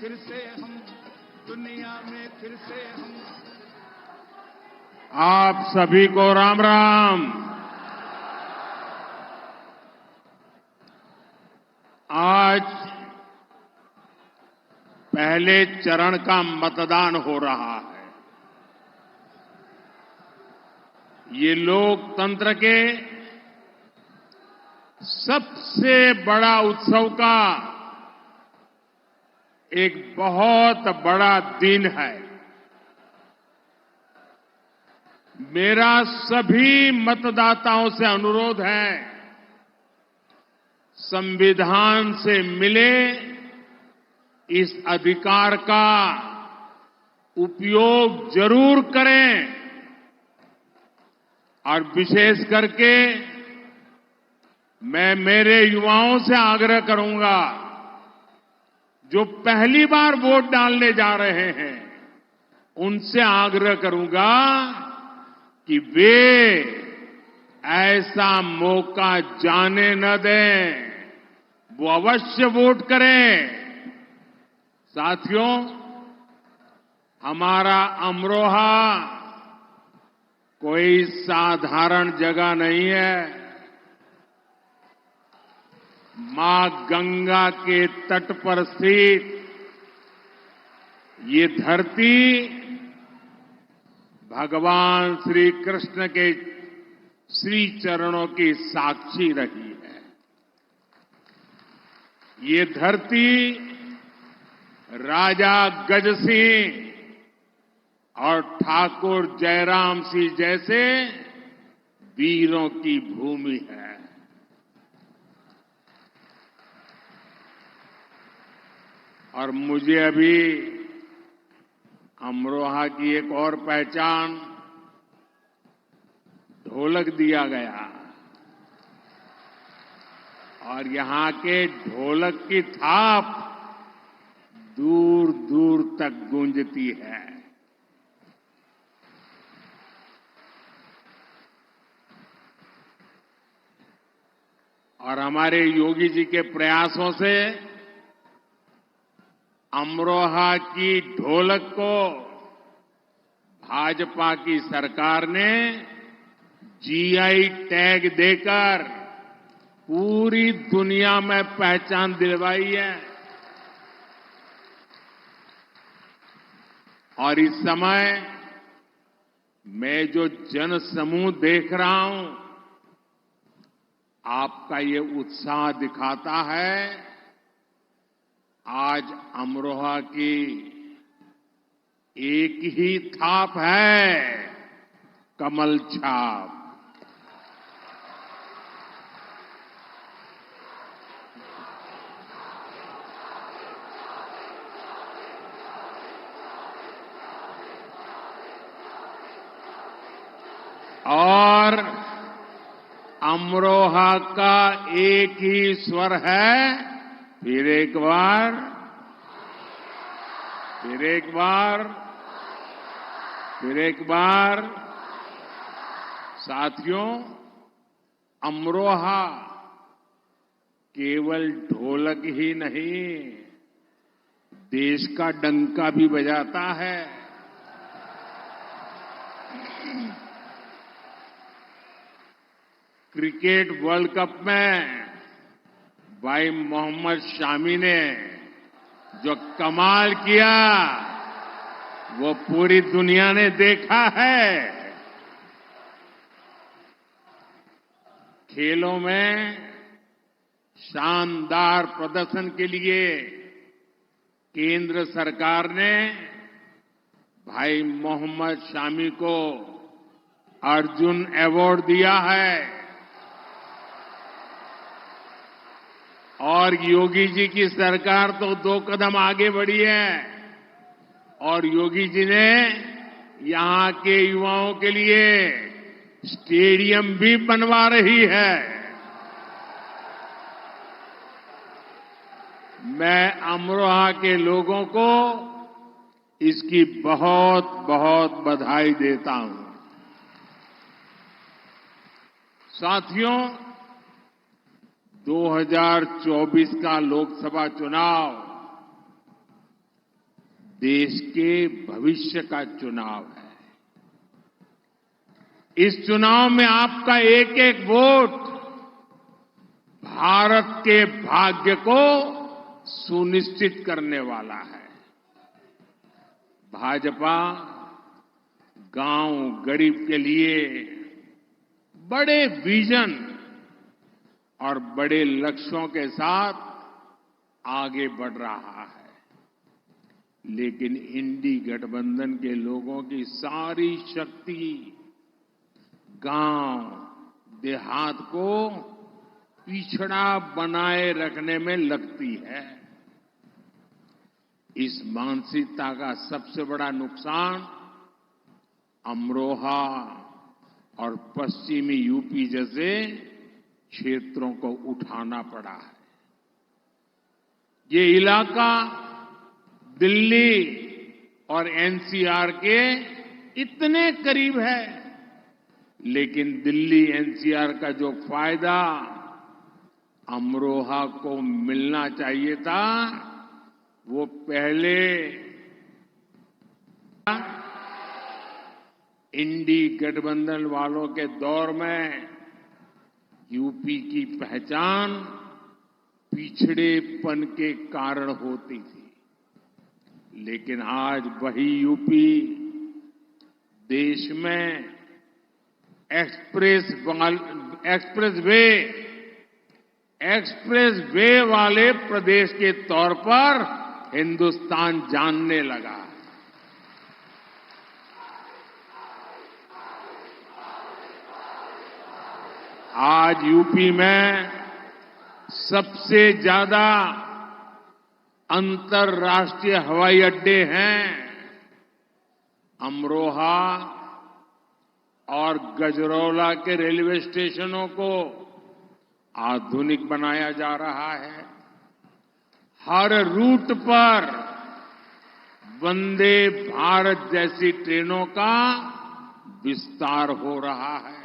फिर से हम, दुनिया में फिर से हम। आप सभी को राम राम। आज पहले चरण का मतदान हो रहा है। ये लोकतंत्र के सबसे बड़ा उत्सव का एक बहुत बड़ा दिन है। मेरा सभी मतदाताओं से अनुरोध है, संविधान से मिले इस अधिकार का उपयोग जरूर करें और विशेष करके मैं मेरे युवाओं से आग्रह करूंगा, जो पहली बार वोट डालने जा रहे हैं, उनसे आग्रह करूंगा कि वे ऐसा मौका जाने न दें, वो अवश्य वोट करें। साथियों, हमारा अमरोहा कोई साधारण जगह नहीं है। मां गंगा के तट पर स्थित ये धरती भगवान श्री कृष्ण के श्री चरणों की साक्षी रही है। ये धरती राजा गज सिंह और ठाकुर जयराम सिंह जैसे वीरों की भूमि है। और मुझे अभी अमरोहा की एक और पहचान ढोलक दिया गया, और यहां के ढोलक की थाप दूर दूर तक गूंजती है। और हमारे योगी जी के प्रयासों से अमरोहा की ढोलक को भाजपा की सरकार ने जीआई टैग देकर पूरी दुनिया में पहचान दिलवाई है। और इस समय मैं जो जन समूह देख रहा हूं, आपका ये उत्साह दिखाता है आज अमरोहा की एक ही थाप है, कमल छाप। और अमरोहा का एक ही स्वर है, फिर एक बार, फिर एक बार, फिर एक बार। साथियों, अमरोहा केवल ढोलक ही नहीं, देश का डंका भी बजाता है। क्रिकेट वर्ल्ड कप में भाई मोहम्मद शामी ने जो कमाल किया, वो पूरी दुनिया ने देखा है। खेलों में शानदार प्रदर्शन के लिए केंद्र सरकार ने भाई मोहम्मद शामी को अर्जुन अवार्ड दिया है। और योगी जी की सरकार तो 2 कदम आगे बढ़ी है, और योगी जी ने यहां के युवाओं के लिए स्टेडियम भी बनवा रही है। मैं अमरोहा के लोगों को इसकी बहुत बहुत बधाई देता हूं। साथियों, 2024 का लोकसभा चुनाव देश के भविष्य का चुनाव है। इस चुनाव में आपका एक एक वोट भारत के भाग्य को सुनिश्चित करने वाला है। भाजपा गांव गरीब के लिए बड़े विजन और बड़े लक्ष्यों के साथ आगे बढ़ रहा है, लेकिन इंडी गठबंधन के लोगों की सारी शक्ति गांव देहात को पिछड़ा बनाए रखने में लगती है। इस मानसिकता का सबसे बड़ा नुकसान अमरोहा और पश्चिमी यूपी जैसे क्षेत्रों को उठाना पड़ा है। ये इलाका दिल्ली और एनसीआर के इतने करीब है, लेकिन दिल्ली एनसीआर का जो फायदा अमरोहा को मिलना चाहिए था, वो पहले इंडी गठबंधन वालों के दौर में यूपी की पहचान पिछड़ेपन के कारण होती थी, लेकिन आज वही यूपी देश में एक्सप्रेस वे वाले प्रदेश के तौर पर हिंदुस्तान जानने लगा। आज यूपी में सबसे ज्यादा अंतर्राष्ट्रीय हवाई अड्डे हैं। अमरोहा और गजरौला के रेलवे स्टेशनों को आधुनिक बनाया जा रहा है। हर रूट पर वंदे भारत जैसी ट्रेनों का विस्तार हो रहा है।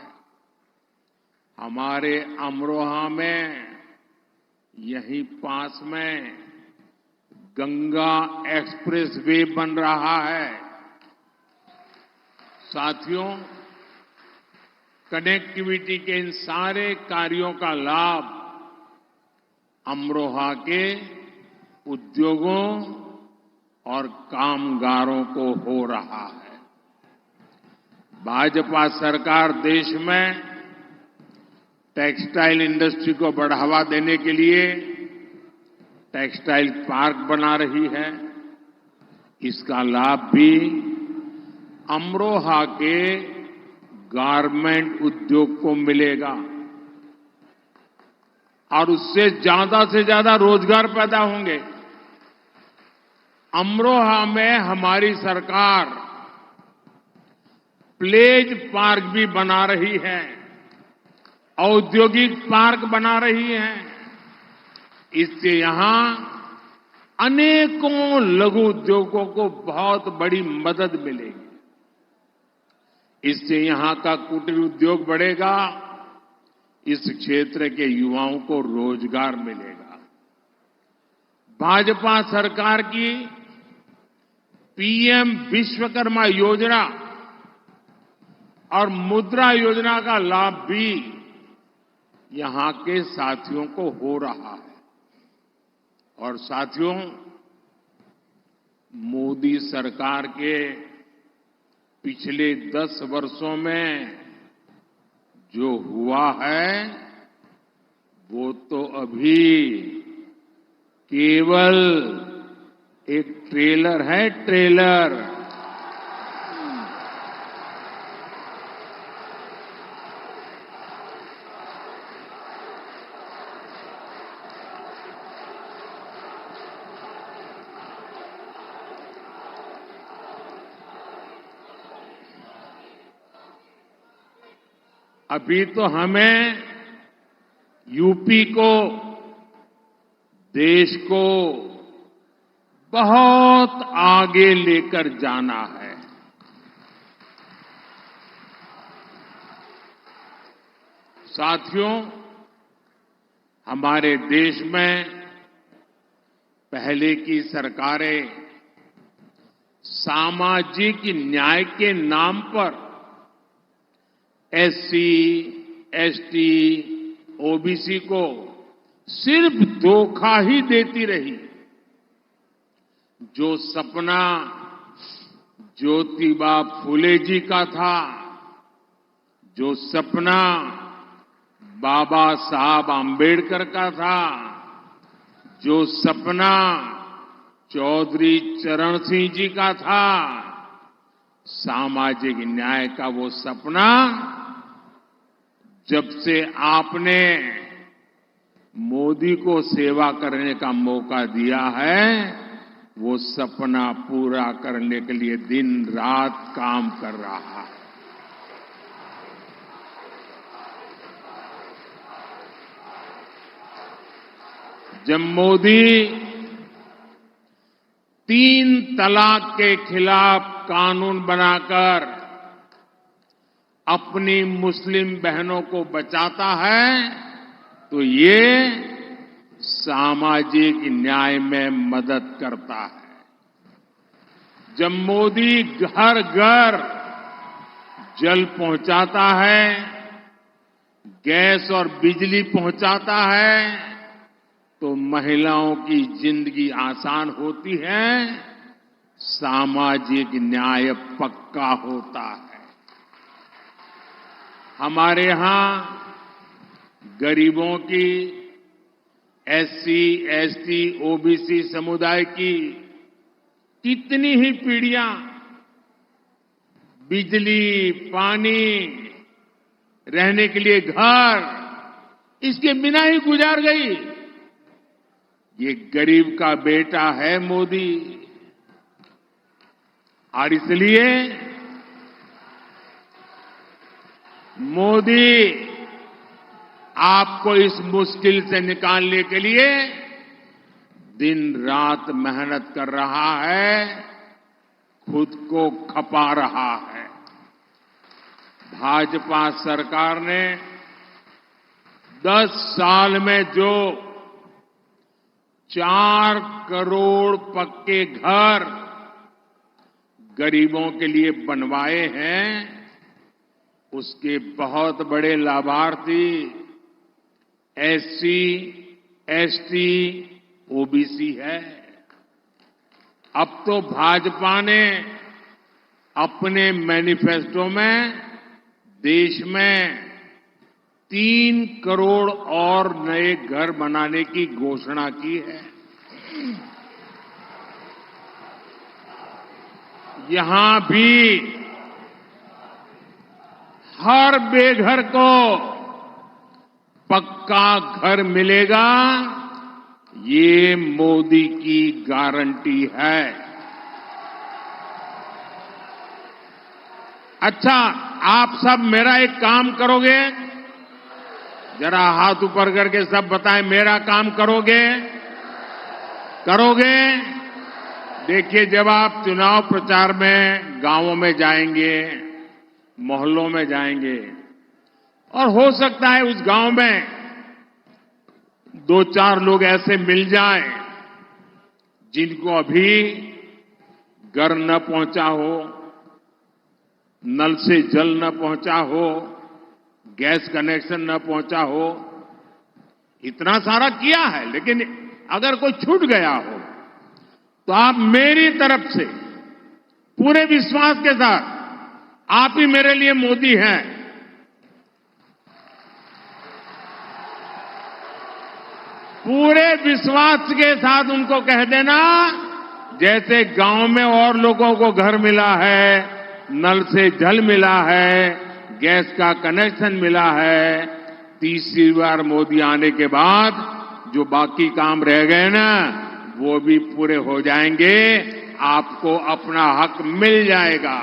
हमारे अमरोहा में यहीं पास में गंगा एक्सप्रेस वे बन रहा है। साथियों, कनेक्टिविटी के इन सारे कार्यों का लाभ अमरोहा के उद्योगों और कामगारों को हो रहा है। भाजपा सरकार देश में टेक्सटाइल इंडस्ट्री को बढ़ावा देने के लिए टेक्सटाइल पार्क बना रही है। इसका लाभ भी अमरोहा के गारमेंट उद्योग को मिलेगा और उससे से ज्यादा रोजगार पैदा होंगे। अमरोहा में हमारी सरकार प्लेज पार्क भी बना रही है, औद्योगिक पार्क बना रही है। इससे यहां अनेकों लघु उद्योगों को बहुत बड़ी मदद मिलेगी। इससे यहां का कुटीर उद्योग बढ़ेगा, इस क्षेत्र के युवाओं को रोजगार मिलेगा। भाजपा सरकार की पीएम विश्वकर्मा योजना और मुद्रा योजना का लाभ भी यहां के साथियों को हो रहा है। और साथियों, मोदी सरकार के पिछले 10 वर्षों में जो हुआ है, वो तो अभी केवल एक ट्रेलर है, ट्रेलर। अभी तो हमें यूपी को, देश को बहुत आगे लेकर जाना है। साथियों, हमारे देश में पहले की सरकारें सामाजिक न्याय के नाम पर एससी, एसटी, ओबीसी को सिर्फ धोखा ही देती रही। जो सपना ज्योतिबा फुले जी का था, जो सपना बाबा साहब आम्बेडकर का था, जो सपना चौधरी चरण सिंह जी का था, सामाजिक न्याय का वो सपना जब से आपने मोदी को सेवा करने का मौका दिया है, वो सपना पूरा करने के लिए दिन रात काम कर रहा है। जब मोदी 3 तलाक के खिलाफ कानून बनाकर अपनी मुस्लिम बहनों को बचाता है, तो ये सामाजिक न्याय में मदद करता है। जब मोदी घर घर जल पहुंचाता है, गैस और बिजली पहुंचाता है, तो महिलाओं की जिंदगी आसान होती है, सामाजिक न्याय पक्का होता है। हमारे यहां गरीबों की, एससी, एसटी, ओबीसी समुदाय की कितनी ही पीढ़ियां बिजली, पानी, रहने के लिए घर, इसके बिना ही गुजार गई। ये गरीब का बेटा है मोदी, और इसलिए मोदी आपको इस मुश्किल से निकालने के लिए दिन रात मेहनत कर रहा है, खुद को खपा रहा है। भाजपा सरकार ने 10 साल में जो 4 करोड़ पक्के घर गरीबों के लिए बनवाए हैं, उसके बहुत बड़े लाभार्थी एससी, एसटी, ओबीसी है। अब तो भाजपा ने अपने मैनिफेस्टो में देश में 3 करोड़ और नए घर बनाने की घोषणा की है। यहां भी हर बेघर को पक्का घर मिलेगा, ये मोदी की गारंटी है। अच्छा, आप सब मेरा एक काम करोगे? जरा हाथ ऊपर करके सब बताएं, मेरा काम करोगे? करोगे? देखिए, जब आप चुनाव प्रचार में गांवों में जाएंगे, मोहल्लों में जाएंगे, और हो सकता है उस गांव में 2-4 लोग ऐसे मिल जाएं जिनको अभी घर न पहुंचा हो, नल से जल न पहुंचा हो, गैस कनेक्शन न पहुंचा हो। इतना सारा किया है, लेकिन अगर कोई छूट गया हो तो आप मेरी तरफ से पूरे विश्वास के साथ, आप ही मेरे लिए मोदी हैं, पूरे विश्वास के साथ उनको कह देना, जैसे गांव में और लोगों को घर मिला है, नल से जल मिला है, गैस का कनेक्शन मिला है, तीसरी बार मोदी आने के बाद जो बाकी काम रह गए ना, वो भी पूरे हो जाएंगे, आपको अपना हक मिल जाएगा।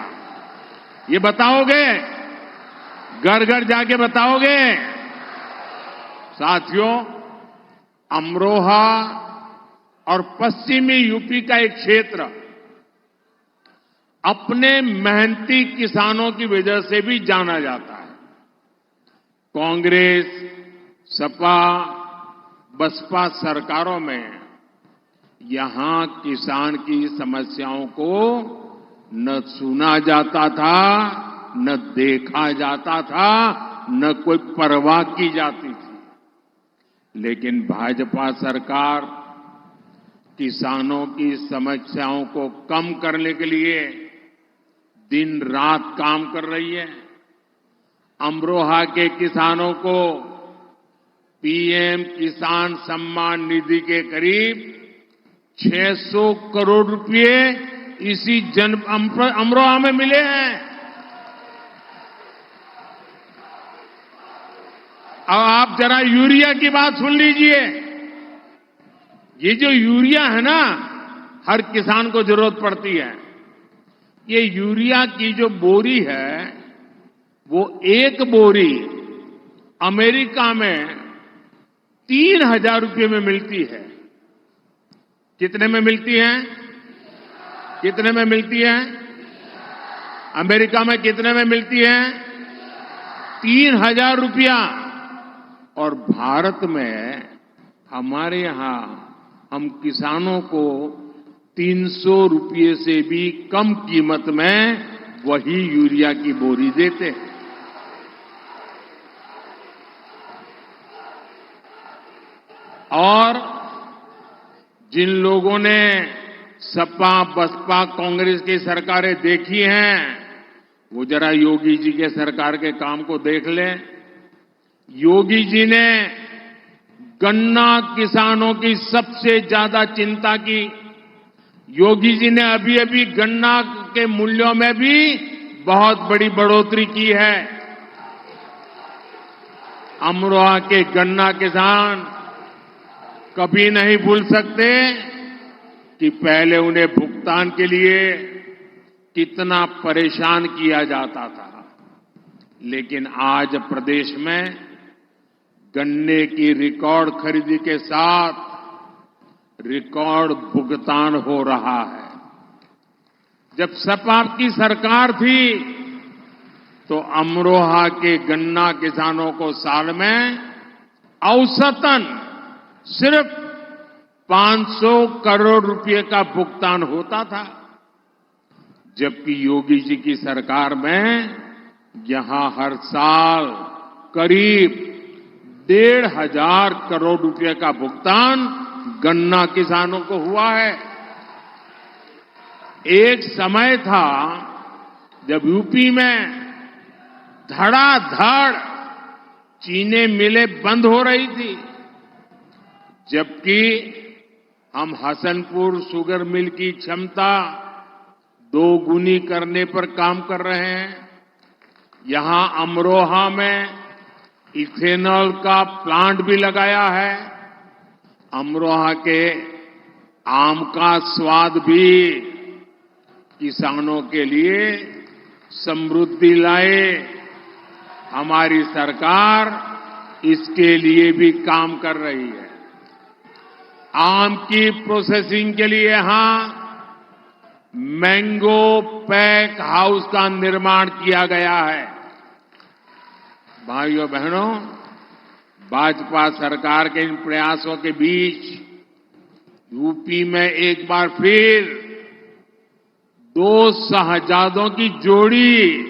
ये बताओगे? घर घर जाके बताओगे? साथियों, अमरोहा और पश्चिमी यूपी का एक क्षेत्र अपने मेहनती किसानों की वजह से भी जाना जाता है। कांग्रेस, सपा, बसपा सरकारों में यहां किसान की समस्याओं को न सुना जाता था, न देखा जाता था, न कोई परवाह की जाती थी। लेकिन भाजपा सरकार किसानों की समस्याओं को कम करने के लिए दिन रात काम कर रही है। अमरोहा के किसानों को पीएम किसान सम्मान निधि के करीब 600 करोड़ रुपए इसी अमरोहा में मिले हैं। अब आप जरा यूरिया की बात सुन लीजिए। ये जो यूरिया है ना, हर किसान को जरूरत पड़ती है। ये यूरिया की जो बोरी है, वो एक बोरी अमेरिका में 3,000 रुपये में मिलती है। कितने में मिलती है? कितने में मिलती है? अमेरिका में कितने में मिलती है? 3,000 रुपया। और भारत में हमारे यहां हम किसानों को 300 रुपये से भी कम कीमत में वही यूरिया की बोरी देते हैं। और जिन लोगों ने सपा बसपा कांग्रेस की सरकारें देखी हैं, वो जरा योगी जी के सरकार के काम को देख लें। योगी जी ने गन्ना किसानों की सबसे ज्यादा चिंता की। योगी जी ने अभी अभी गन्ना के मूल्यों में भी बहुत बड़ी बढ़ोतरी की है। अमरोहा के गन्ना किसान कभी नहीं भूल सकते कि पहले उन्हें भुगतान के लिए कितना परेशान किया जाता था। लेकिन आज प्रदेश में गन्ने की रिकॉर्ड खरीदी के साथ रिकॉर्ड भुगतान हो रहा है। जब सपा की सरकार थी तो अमरोहा के गन्ना किसानों को साल में औसतन सिर्फ 500 करोड़ रुपए का भुगतान होता था। जबकि योगी जी की सरकार में यहां हर साल करीब 1,500 करोड़ रुपए का भुगतान गन्ना किसानों को हुआ है। एक समय था जब यूपी में धड़ाधड़ चीनी मिलें बंद हो रही थी, जबकि हम हसनपुर शुगर मिल की क्षमता 2 गुनी करने पर काम कर रहे हैं। यहां अमरोहा में इथेनॉल का प्लांट भी लगाया है। अमरोहा के आम का स्वाद भी किसानों के लिए समृद्धि लाए। हमारी सरकार इसके लिए भी काम कर रही है। आम की प्रोसेसिंग के लिए यहां मैंगो पैक हाउस का निर्माण किया गया है। भाइयों बहनों, भाजपा सरकार के इन प्रयासों के बीच यूपी में एक बार फिर 2 शहजादों की जोड़ी,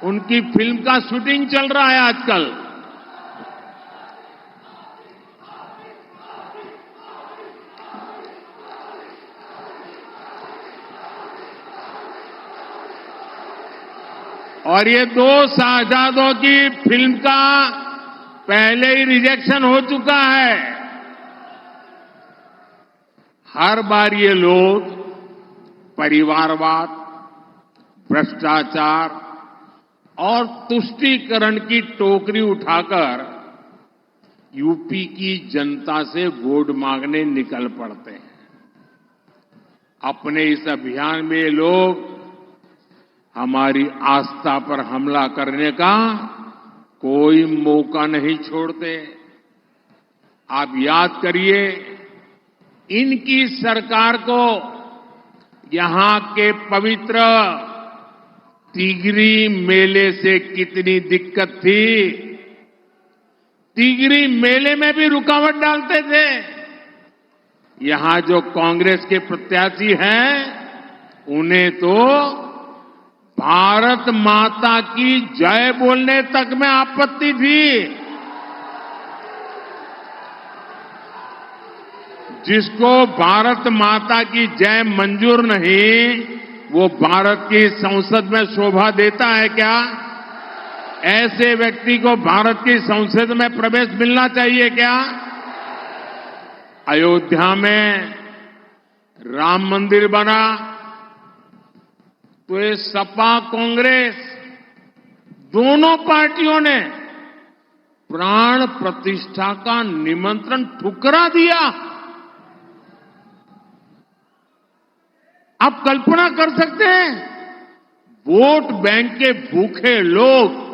उनकी फिल्म का शूटिंग चल रहा है आजकल। और ये 2 शहजादों की फिल्म का पहले ही रिजेक्शन हो चुका है। हर बार ये लोग परिवारवाद, भ्रष्टाचार और तुष्टीकरण की टोकरी उठाकर यूपी की जनता से वोट मांगने निकल पड़ते हैं। अपने इस अभियान में ये लोग हमारी आस्था पर हमला करने का कोई मौका नहीं छोड़ते। आप याद करिए, इनकी सरकार को यहां के पवित्र तिगरी मेले से कितनी दिक्कत थी। टिगरी मेले में भी रुकावट डालते थे। यहां जो कांग्रेस के प्रत्याशी हैं, उन्हें तो भारत माता की जय बोलने तक में आपत्ति थी। जिसको भारत माता की जय मंजूर नहीं, वो भारत की संसद में शोभा देता है क्या? ऐसे व्यक्ति को भारत की संसद में प्रवेश मिलना चाहिए क्या? अयोध्या में राम मंदिर बना तो ये सपा कांग्रेस दोनों पार्टियों ने प्राण प्रतिष्ठा का निमंत्रण ठुकरा दिया। आप कल्पना कर सकते हैं, वोट बैंक के भूखे लोग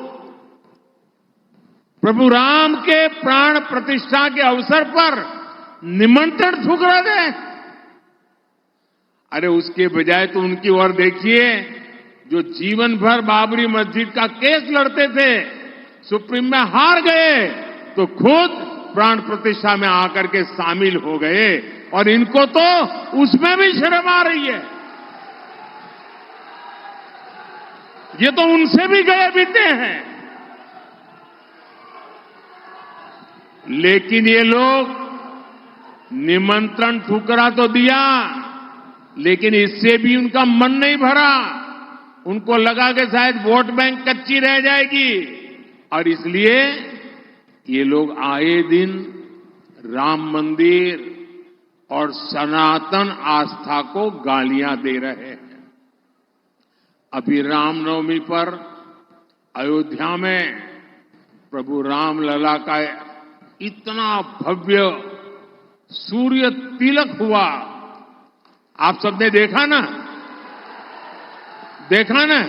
प्रभु राम के प्राण प्रतिष्ठा के अवसर पर निमंत्रण ठुकरा गए। अरे उसके बजाय तो उनकी ओर देखिए, जो जीवन भर बाबरी मस्जिद का केस लड़ते थे, सुप्रीम में हार गए तो खुद प्राण प्रतिष्ठा में आकर के शामिल हो गए, और इनको तो उसमें भी शर्म आ रही है। ये तो उनसे भी गए बीते हैं। लेकिन ये लोग निमंत्रण ठुकरा तो दिया, लेकिन इससे भी उनका मन नहीं भरा। उनको लगा कि शायद वोट बैंक कच्ची रह जाएगी, और इसलिए ये लोग आए दिन राम मंदिर और सनातन आस्था को गालियां दे रहे हैं। अभी रामनवमी पर अयोध्या में प्रभु राम लला का इतना भव्य सूर्य तिलक हुआ, आप सबने देखा ना? देखा ना?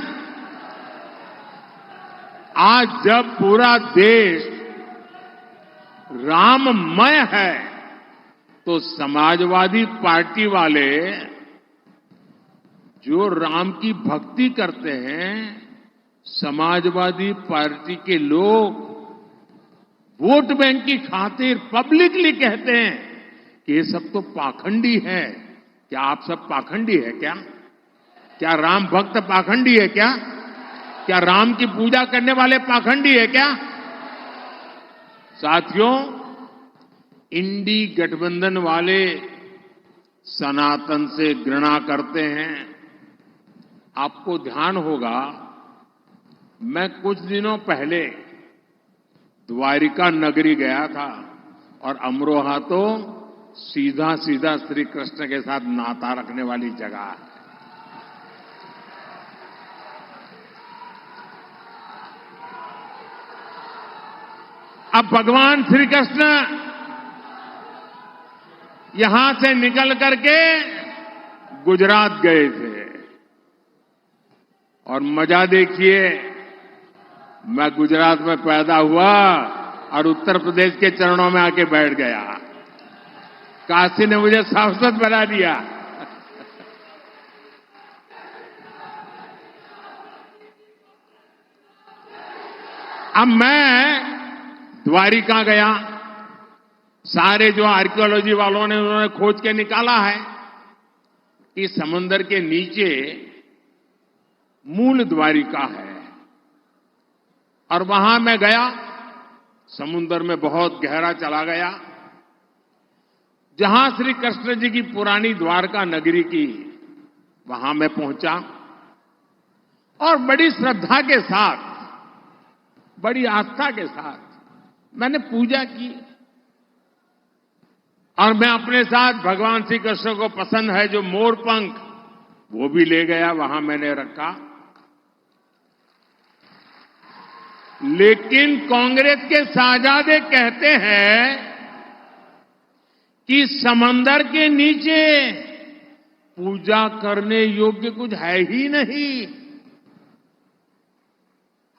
आज जब पूरा देश राममय है, तो समाजवादी पार्टी वाले जो राम की भक्ति करते हैं, समाजवादी पार्टी के लोग वोट बैंक की खातिर पब्लिकली कहते हैं कि ये सब तो पाखंडी है। क्या आप सब पाखंडी है क्या? क्या राम भक्त पाखंडी है क्या? क्या राम की पूजा करने वाले पाखंडी है क्या? साथियों, इंडी गठबंधन वाले सनातन से घृणा करते हैं। आपको ध्यान होगा, मैं कुछ दिनों पहले द्वारिका नगरी गया था, और अमरोहा तो सीधा सीधा श्री कृष्ण के साथ नाता रखने वाली जगह है। अब भगवान श्री कृष्ण यहां से निकल करके गुजरात गए थे, और मजा देखिए, मैं गुजरात में पैदा हुआ और उत्तर प्रदेश के चरणों में आके बैठ गया। काशी ने मुझे सांसद बना दिया। अब मैं द्वारिका गया। सारे जो आर्कियोलॉजी वालों ने, उन्होंने खोज के निकाला है कि समुद्र के नीचे मूल द्वारिका है, और वहां मैं गया, समुद्र में बहुत गहरा चला गया, जहां श्री कृष्ण जी की पुरानी द्वारका नगरी की, वहां मैं पहुंचा, और बड़ी श्रद्धा के साथ, बड़ी आस्था के साथ मैंने पूजा की, और मैं अपने साथ भगवान श्री कृष्ण को पसंद है जो मोर पंख, वो भी ले गया, वहां मैंने रखा। लेकिन कांग्रेस के साहजादे कहते हैं कि समंदर के नीचे पूजा करने योग्य कुछ है ही नहीं।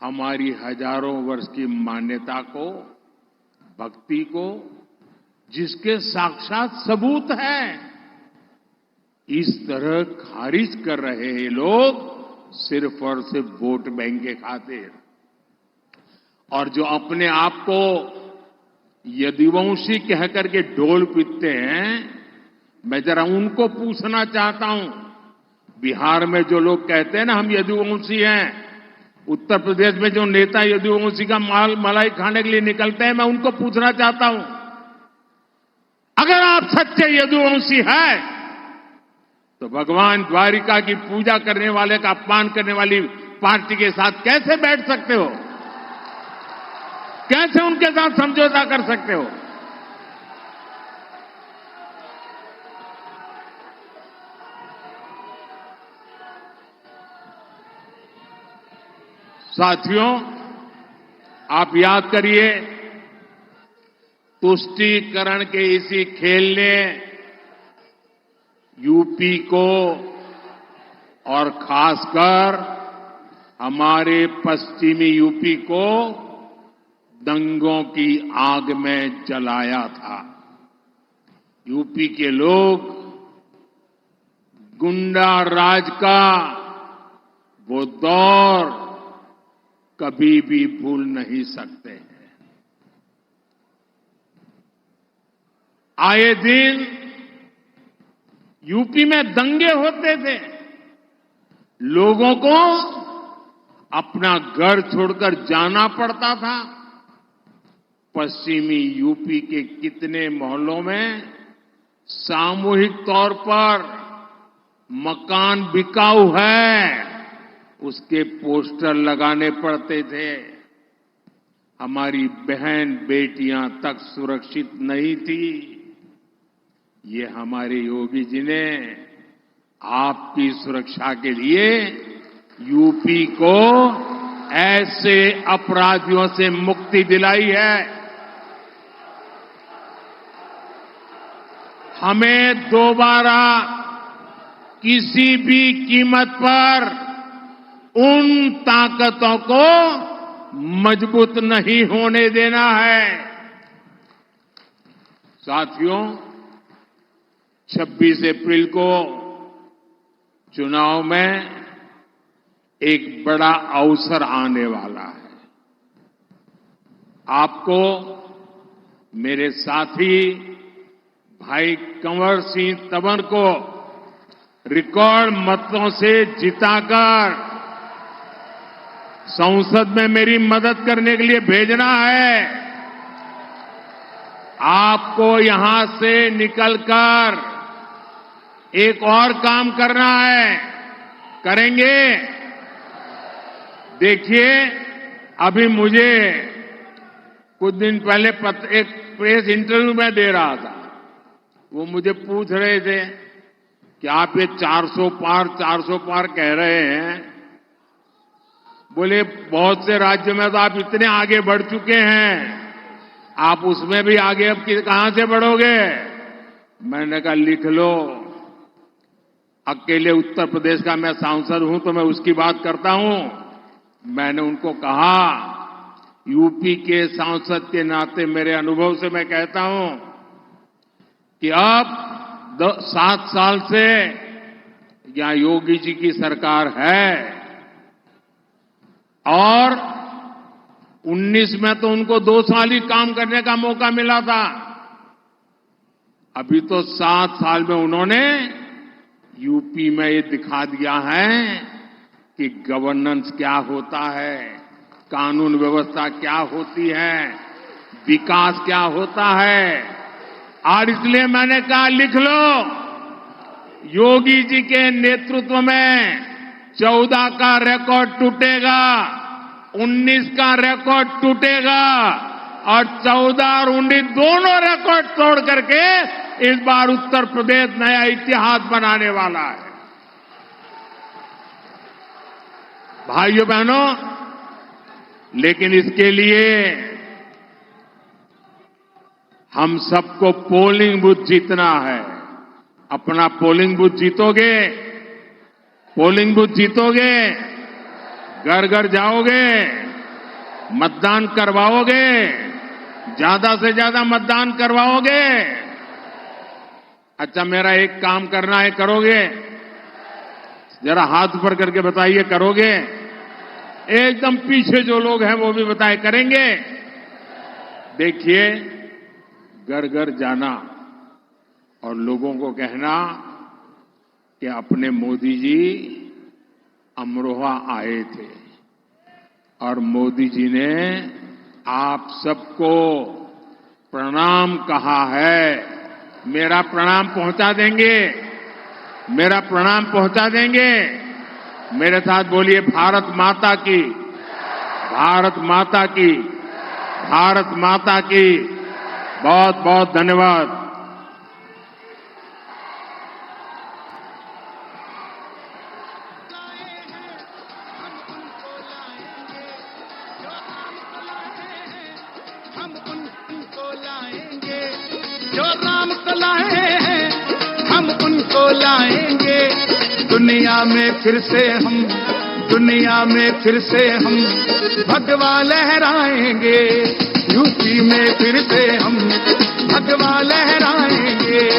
हमारी हजारों वर्ष की मान्यता को, भक्ति को, जिसके साक्षात सबूत है, इस तरह खारिज कर रहे हैं लोग सिर्फ और सिर्फ वोट बैंक के खातिर। और जो अपने आप को यदुवंशी कहकर के ढोल पीटते हैं, मैं जरा उनको पूछना चाहता हूं। बिहार में जो लोग कहते हैं ना हम यदुवंशी हैं, उत्तर प्रदेश में जो नेता यदुवंशी का मलाई खाने के लिए निकलते हैं, मैं उनको पूछना चाहता हूं, अगर आप सच्चे यदुवंशी हैं तो भगवान द्वारिका की पूजा करने वाले का अपमान करने वाली पार्टी के साथ कैसे बैठ सकते हो? कैसे उनके साथ समझौता कर सकते हो? साथियों, आप याद करिए, तुष्टीकरण के इसी खेल ने यूपी को और खासकर हमारे पश्चिमी यूपी को दंगों की आग में जलाया था। यूपी के लोग गुंडा राज का वो दौर कभी भी भूल नहीं सकते हैं। आए दिन यूपी में दंगे होते थे, लोगों को अपना घर छोड़कर जाना पड़ता था। पश्चिमी यूपी के कितने मोहल्लों में सामूहिक तौर पर मकान बिकाऊ है, उसके पोस्टर लगाने पड़ते थे। हमारी बहन बेटियां तक सुरक्षित नहीं थी। ये हमारे योगी जी ने आपकी सुरक्षा के लिए यूपी को ऐसे अपराधियों से मुक्ति दिलाई है। हमें दोबारा किसी भी कीमत पर उन ताकतों को मजबूत नहीं होने देना है। साथियों, 26 अप्रैल को चुनाव में एक बड़ा अवसर आने वाला है। आपको मेरे साथी भाई कंवर सिंह तंवर को रिकॉर्ड मतों से जिताकर संसद में मेरी मदद करने के लिए भेजना है। आपको यहां से निकलकर एक और काम करना है। करेंगे? देखिए, अभी मुझे कुछ दिन पहले एक प्रेस इंटरव्यू में दे रहा था, वो मुझे पूछ रहे थे कि आप ये 400 पार कह रहे हैं, बोले बहुत से राज्यों में तो आप इतने आगे बढ़ चुके हैं, आप उसमें भी आगे अब कहां से बढ़ोगे? मैंने कहा लिख लो, अकेले उत्तर प्रदेश का मैं सांसद हूं तो मैं उसकी बात करता हूं। मैंने उनको कहा, यूपी के सांसद के नाते मेरे अनुभव से मैं कहता हूं कि अब 7 साल से यहां योगी जी की सरकार है और 19 में तो उनको 2 साल ही काम करने का मौका मिला था। अभी तो 7 साल में उन्होंने यूपी में ये दिखा दिया है कि गवर्नेंस क्या होता है, कानून व्यवस्था क्या होती है, विकास क्या होता है। और इसलिए मैंने कहा लिख लो, योगी जी के नेतृत्व में 14 का रिकॉर्ड टूटेगा, 19 का रिकॉर्ड टूटेगा और 14 और 19 दोनों रिकॉर्ड तोड़ करके इस बार उत्तर प्रदेश नया इतिहास बनाने वाला है। भाइयों बहनों, लेकिन इसके लिए हम सबको पोलिंग बूथ जीतना है। अपना पोलिंग बूथ जीतोगे, पोलिंग बूथ जीतोगे, घर घर जाओगे, मतदान करवाओगे, ज्यादा से ज्यादा मतदान करवाओगे। अच्छा, मेरा एक काम करना है, करोगे? जरा हाथ ऊपर करके बताइए, करोगे? एकदम पीछे जो लोग हैं वो भी बताएं, करेंगे? देखिए, घर घर जाना और लोगों को कहना कि अपने मोदी जी अमरोहा आए थे और मोदी जी ने आप सबको प्रणाम कहा है। मेरा प्रणाम पहुंचा देंगे, मेरा प्रणाम पहुंचा देंगे। मेरे साथ बोलिए, भारत माता की, भारत माता की, भारत माता की। बहुत बहुत धन्यवाद। हम उनको लाएंगे जो राम को लाए हैं, हम उनको लाएंगे। दुनिया में फिर से हम, दुनिया में फिर से हम भगवा लहराएंगे। यूपी में फिर से हम भगवा लहराएंगे।